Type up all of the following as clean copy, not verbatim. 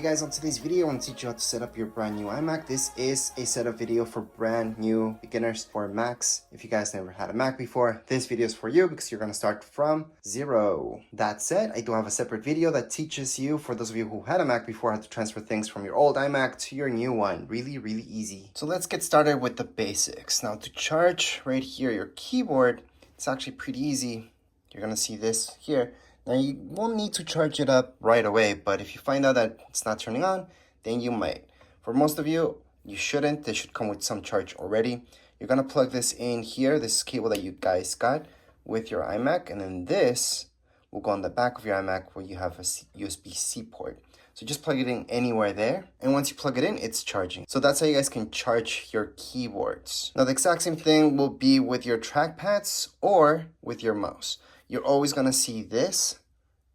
guys, on today's video, I'm going to teach you how to set up your brand new iMac. This is a setup video for brand new beginners for Macs. If you guys never had a Mac before, this video is for you because you're going to start from zero. That said, I do have a separate video that teaches you, for those of you who had a Mac before, how to transfer things from your old iMac to your new one. Really, really easy. So let's get started with the basics. Now to charge right here your keyboard, it's actually pretty easy. You're going to see this here. Now you won't need to charge it up right away, but if you find out that it's not turning on, then you might. For most of you, you shouldn't. They should come with some charge already. You're gonna plug this in here, this cable that you guys got with your iMac, and then this will go on the back of your iMac where you have a USB-C port. So just plug it in anywhere there, and once you plug it in, it's charging. So that's how you guys can charge your keyboards. Now the exact same thing will be with your trackpads or with your mouse. You're always gonna see this,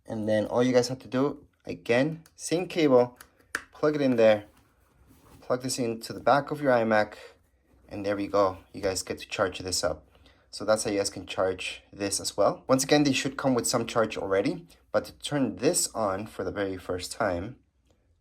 and then all you guys have to do, again, same cable, plug it in there, plug this into the back of your iMac, and there we go. You guys get to charge this up. So that's how you guys can charge this as well. Once again, they should come with some charge already, but to turn this on for the very first time,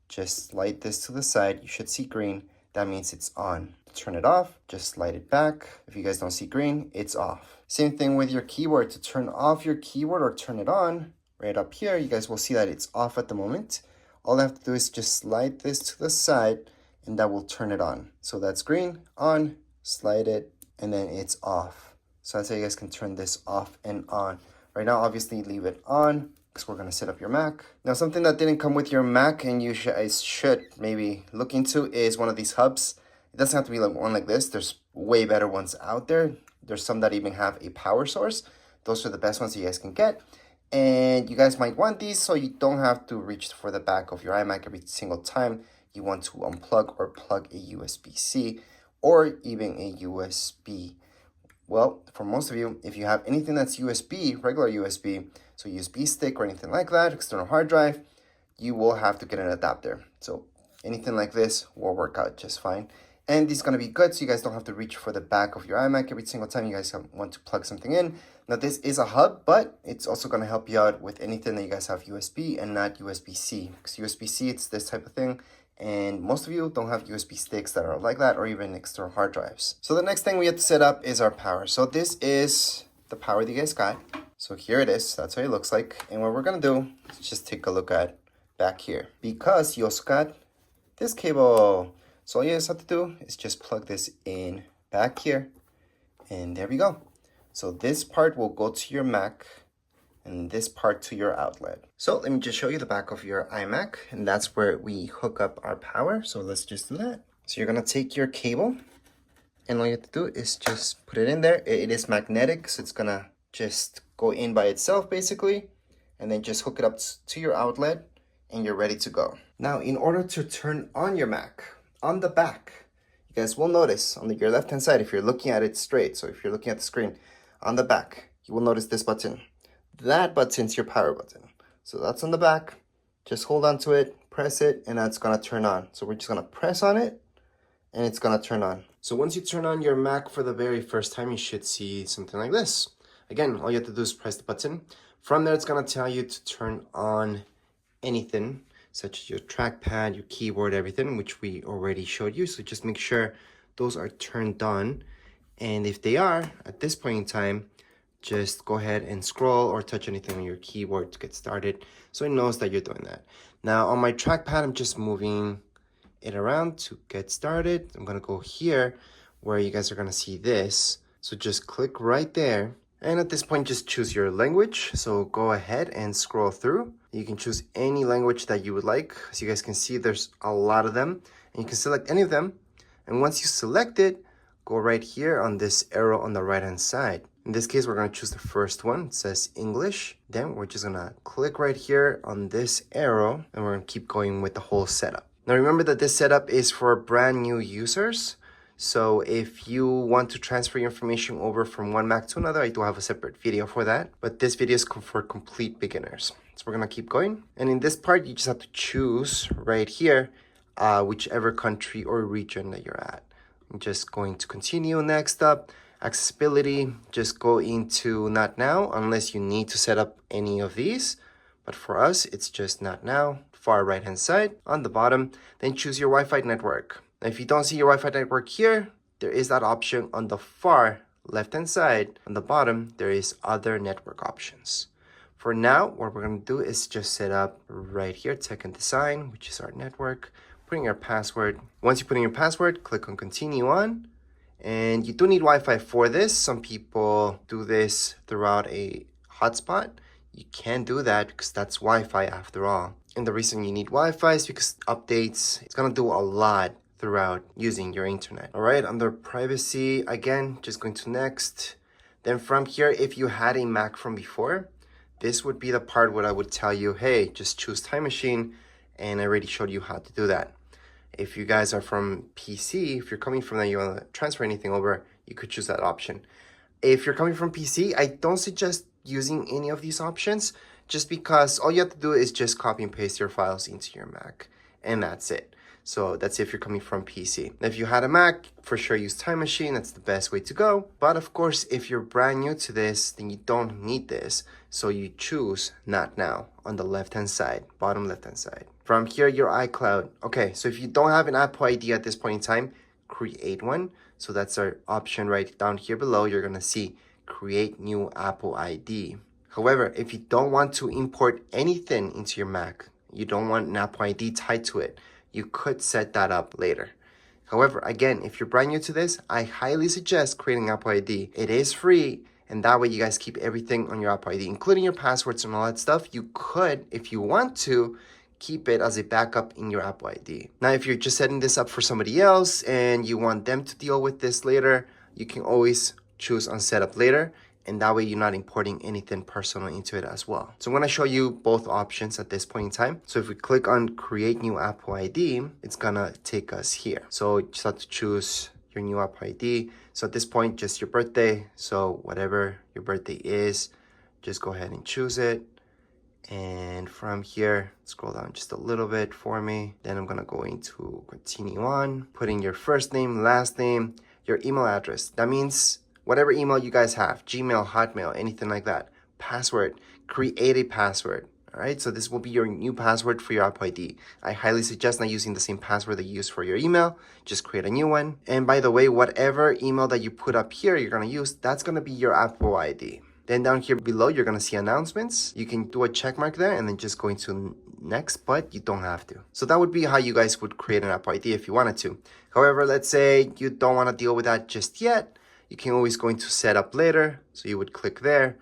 just slide this to the side. You should see green. That means it's on. To turn it off, just slide it back. If you guys don't see green, it's off. Same thing with your keyboard. To turn off your keyboard or turn it on, right up here, you guys will see that it's off at the moment. All I have to do is just slide this to the side, and that will turn it on. So that's green, on, slide it, and then it's off. So that's how you guys can turn this off and on. Right now, obviously, leave it on, because we're going to set up your Mac. Now, something that didn't come with your Mac and you guys should maybe look into is one of these hubs. It doesn't have to be like one like this. There's way better ones out there. There's some that even have a power source. Those are the best ones you guys can get. And you guys might want these so you don't have to reach for the back of your iMac every single time you want to unplug or plug a USB-C or even a USB. Well, for most of you, if you have anything that's USB, regular USB, so USB stick or anything like that, external hard drive, you will have to get an adapter. So anything like this will work out just fine. And this is going to be good so you guys don't have to reach for the back of your iMac every single time you guys want to plug something in. Now this is a hub, but it's also going to help you out with anything that you guys have USB and not USB-C. Because USB-C, it's this type of thing. And most of you don't have USB sticks that are like that or even external hard drives. So the next thing we have to set up is our power. So this is the power that you guys got. So here it is. That's how it looks like. And what we're going to do is just take a look at back here. Because you also got this cable. So all you guys have to do is just plug this in back here. And there we go. So this part will go to your Mac and this part to your outlet. So let me just show you the back of your iMac, and that's where we hook up our power. So let's just do that. So you're gonna take your cable, and all you have to do is just put it in there. It is magnetic, so it's gonna just go in by itself basically, and then just hook it up to your outlet, and you're ready to go. Now, in order to turn on your Mac, on the back, you guys will notice on your left hand side, if you're looking at it straight, so if you're looking at the screen, on the back, you will notice this button. That button's your power button. So that's on the back. Just hold on to it, press it, and that's gonna turn on. So we're just gonna press on it, and it's gonna turn on. So once you turn on your Mac for the very first time, you should see something like this. Again, all you have to do is press the button. From there, it's gonna tell you to turn on anything, such as your trackpad, your keyboard, everything, which we already showed you. So just make sure those are turned on. And if they are, at this point in time, just go ahead and scroll or touch anything on your keyboard to get started so it knows that you're doing that. Now on my trackpad, I'm just moving it around to get started. I'm gonna go here where you guys are gonna see this. So just click right there. And at this point, just choose your language. So go ahead and scroll through. You can choose any language that you would like. As you guys can see, there's a lot of them. And you can select any of them. And once you select it, go right here on this arrow on the right-hand side. In this case, we're going to choose the first one. It says English. Then we're just going to click right here on this arrow, and we're going to keep going with the whole setup. Now, remember that this setup is for brand new users. So if you want to transfer your information over from one Mac to another, I do have a separate video for that. But this video is for complete beginners. So we're going to keep going. And in this part, you just have to choose right here, whichever country or region that you're at. I'm just going to continue. Next up, accessibility, just go into not now unless you need to set up any of these. But for us, it's just not now. far right hand side on the bottom, then choose your Wi-Fi network. Now, if you don't see your Wi-Fi network here, there is that option on the far left hand side. On the bottom, there is other network options. For now, what we're going to do is just set up right here, tech and design, which is our network, putting your password. Once you put in your password, click on continue on. And you do need Wi-Fi for this. Some people do this throughout a hotspot. You can do that because that's Wi-Fi after all. And the reason you need Wi-Fi is because updates, it's going to do a lot throughout using your internet. All right, under privacy, again, just going to next. Then from here, if you had a Mac from before, this would be the part where I would tell you, hey, just choose Time Machine, and I already showed you how to do that. If you guys are from PC, if you're coming from that, you want to transfer anything over, you could choose that option. If you're coming from PC, I don't suggest using any of these options, just because all you have to do is just copy and paste your files into your Mac, and that's it. So that's if you're coming from PC. If you had a Mac, for sure use Time Machine. That's the best way to go. But of course, if you're brand new to this, then you don't need this. So you choose Not Now on the left-hand side, bottom left-hand side. From here, your iCloud. Okay, so if you don't have an Apple ID at this point in time, create one. So that's our option right down here below. You're gonna see create new Apple ID. However, if you don't want to import anything into your Mac, you don't want an Apple ID tied to it, you could set that up later. However, again, if you're brand new to this, I highly suggest creating Apple ID. It is free, and that way you guys keep everything on your Apple ID, including your passwords and all that stuff. You could, if you want to, keep it as a backup in your Apple ID. Now, if you're just setting this up for somebody else and you want them to deal with this later, you can always choose on setup later, and that way you're not importing anything personal into it as well. So I'm gonna show you both options at this point in time. So if we click on create new Apple ID, it's gonna take us here. So you just have to choose your new Apple ID. So at this point, just your birthday. So whatever your birthday is, just go ahead and choose it. And from here, scroll down just a little bit for me. Then I'm gonna go into continue on, putting your first name, last name, your email address. That means whatever email you guys have, Gmail, Hotmail, anything like that. Password, create a password. All right, so this will be your new password for your Apple ID. I highly suggest not using the same password that you use for your email. Just create a new one. And by the way, whatever email that you put up here, you're gonna use, that's gonna be your Apple ID. Then down here below, you're gonna see announcements. You can do a check mark there and then just go into next, but you don't have to. So that would be how you guys would create an Apple ID if you wanted to. However, let's say you don't wanna deal with that just yet. You can always go into setup later. So you would click there,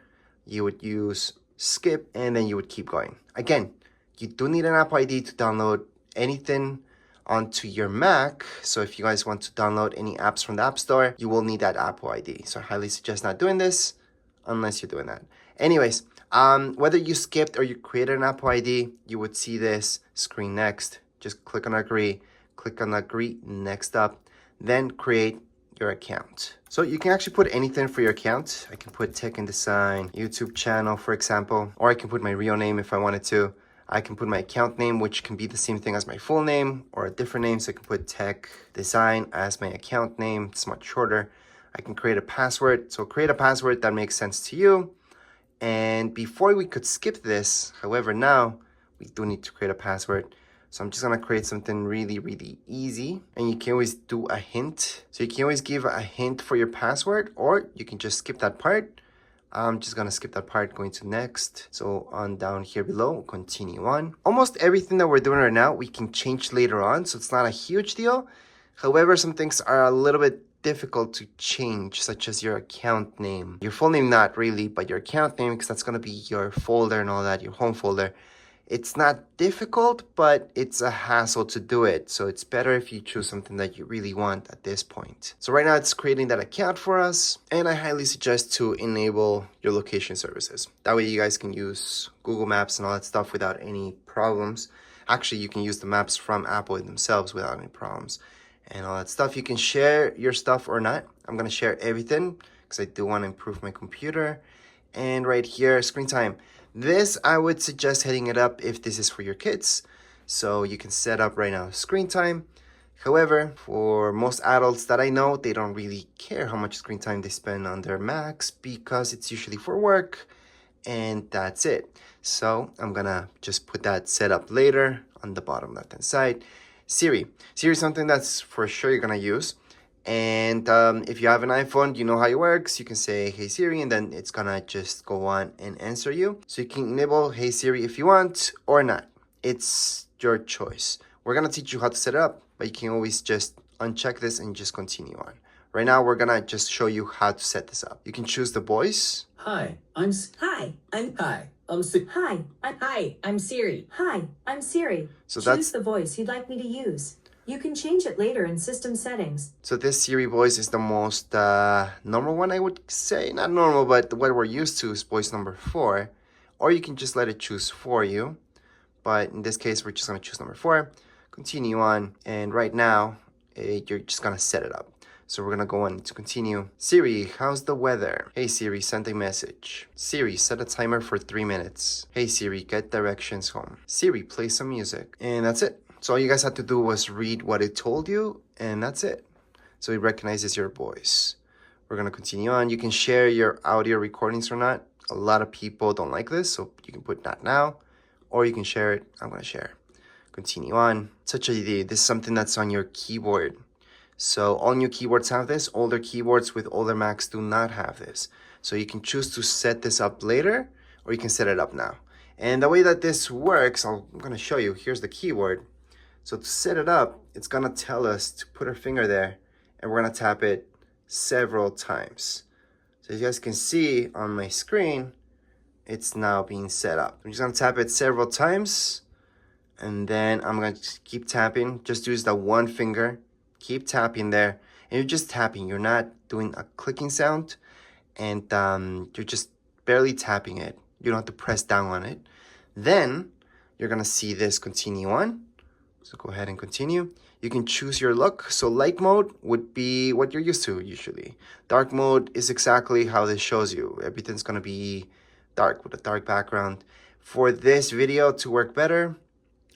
you would use skip, and then you would keep going. Again, you do need an Apple ID to download anything onto your Mac. So if you guys want to download any apps from the App Store, you will need that Apple ID. So I highly suggest not doing this unless you're doing that. Anyways, whether you skipped or you created an Apple ID, you would see this screen next. Just click on agree, next up, then create your account. So you can actually put anything for your account. I can put tech and design, YouTube channel, for example, or I can put my real name if I wanted to. I can put my account name, which can be the same thing as my full name or a different name. So I can put tech design as my account name. It's much shorter. I can create a password. So create a password that makes sense to you. And before we could skip this, however, now we do need to create a password. So I'm just gonna create something really, really easy. And you can always do a hint. So you can always give a hint for your password, or you can just skip that part. I'm just gonna skip that part, going to next. So on down here below, continue on. Almost everything that we're doing right now, we can change later on. So it's not a huge deal. However, some things are a little bit difficult to change, such as your account name. Your full name, not really, but your account name, because that's gonna be your folder and all that, your home folder. It's not difficult, but it's a hassle to do it. So it's better if you choose something that you really want at this point. So right now it's creating that account for us. And I highly suggest to enable your location services. That way you guys can use Google Maps and all that stuff without any problems. Actually, you can use the maps from Apple themselves without any problems and all that stuff. You can share your stuff or not. I'm gonna share everything because I do want to improve my computer. And right here, screen time. This, I would suggest heading it up if this is for your kids. So you can set up right now screen time. However, for most adults that I know, they don't really care how much screen time they spend on their Macs because it's usually for work and that's it. So I'm gonna just put that setup later on the bottom left hand side. Siri is something that's for sure you're gonna use. And if you have an iPhone, you know how it works. You can say, hey Siri, and then it's gonna just go on and answer you. So you can enable hey Siri if you want or not. It's your choice. We're gonna teach you how to set it up, but you can always just uncheck this and just continue on. Right now, we're gonna just show you how to set this up. You can choose the voice. Hi, I'm Siri. Hi, I'm Siri. So Choose the voice you'd like me to use. You can change it later in system settings. So this Siri voice is the most normal one, I would say. Not normal, but what we're used to is voice number 4. Or you can just let it choose for you. But in this case, we're just gonna choose number 4. Continue on, and right now, you're just gonna set it up. So we're gonna go on to continue. Siri, how's the weather? Hey Siri, send a message. Siri, set a timer for 3 minutes. Hey Siri, get directions home. Siri, play some music. And that's it. So all you guys had to do was read what it told you, and that's it. So it recognizes your voice. We're gonna continue on. You can share your audio recordings or not. A lot of people don't like this, so you can put not now, or you can share it. I'm gonna share. Continue on. Touch ID, this is something that's on your keyboard. So all new keyboards have this. Older keyboards with older Macs do not have this. So you can choose to set this up later, or you can set it up now. And the way that this works, I'm gonna show you. Here's the keyboard. So to set it up, it's gonna tell us to put our finger there, and we're gonna tap it several times. So as you guys can see on my screen, it's now being set up. I'm just gonna tap it several times, and then I'm gonna just keep tapping. Just use the one finger. Keep tapping there, and you're just tapping. You're not doing a clicking sound, and you're just barely tapping it. You don't have to press down on it. Then you're gonna see this continue on. So go ahead and continue. You can choose your look. So light mode would be what you're used to usually. Dark mode is exactly how this shows you. Everything's gonna be dark with a dark background. For this video to work better,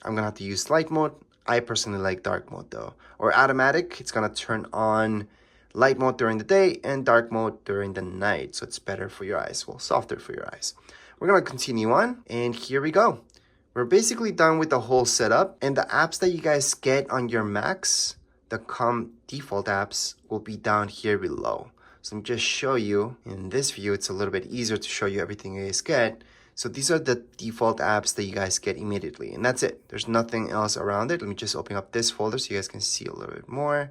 I'm gonna have to use light mode. I personally like dark mode though. Or automatic, it's gonna turn on light mode during the day and dark mode during the night. So it's better for your eyes, well, softer for your eyes. We're gonna continue on, and here we go. We're basically done with the whole setup, and the apps that you guys get on your Macs, the default apps, will be down here below. So let me just show you. In this view, it's a little bit easier to show you everything you guys get. So these are the default apps that you guys get immediately, and that's it. There's nothing else around it. Let me just open up this folder so you guys can see a little bit more.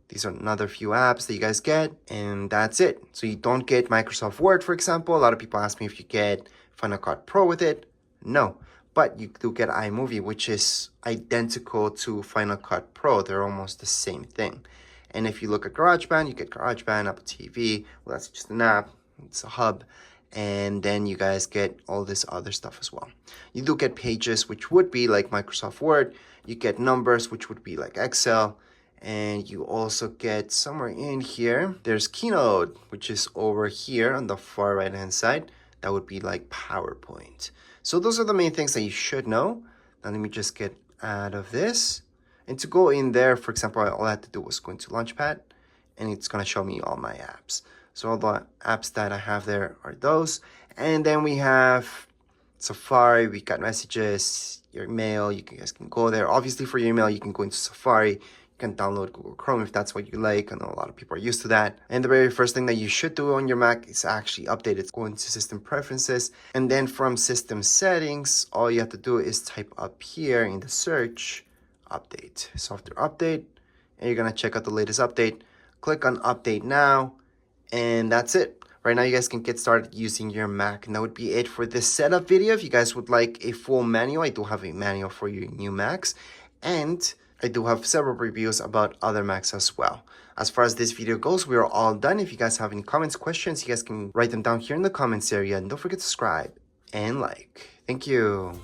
These are another few apps that you guys get, and that's it. So you don't get Microsoft Word, for example. A lot of people ask me if you get Final Cut Pro with it. No, but you do get iMovie, which is identical to Final Cut Pro. They're almost the same thing. And if you look at GarageBand, you get GarageBand, Apple TV. Well, that's just an app. It's a hub. And then you guys get all this other stuff as well. You do get Pages, which would be like Microsoft Word. You get Numbers, which would be like Excel. And you also get somewhere in here, there's Keynote, which is over here on the far right hand side. That would be like PowerPoint. So those are the main things that you should know. Now let me just get out of this. And to go in there, for example, all I had to do was go into Launchpad, and it's gonna show me all my apps. So all the apps that I have there are those. And then we have Safari, we got Messages, your email, you guys can go there. Obviously for your email, you can go into Safari. You can download Google Chrome if that's what you like. I know a lot of people are used to that. And the very first thing that you should do on your Mac is actually update it. Go into System Preferences. And then from System Settings, all you have to do is type up here in the search, Update, Software Update. And you're gonna check out the latest update. Click on Update Now. And that's it. Right now, you guys can get started using your Mac. And that would be it for this setup video. If you guys would like a full manual, I do have a manual for your new Macs. And I do have several reviews about other Macs as well. As far as this video goes, we are all done. If you guys have any comments, questions, you guys can write them down here in the comments area. And don't forget to subscribe and like. Thank you.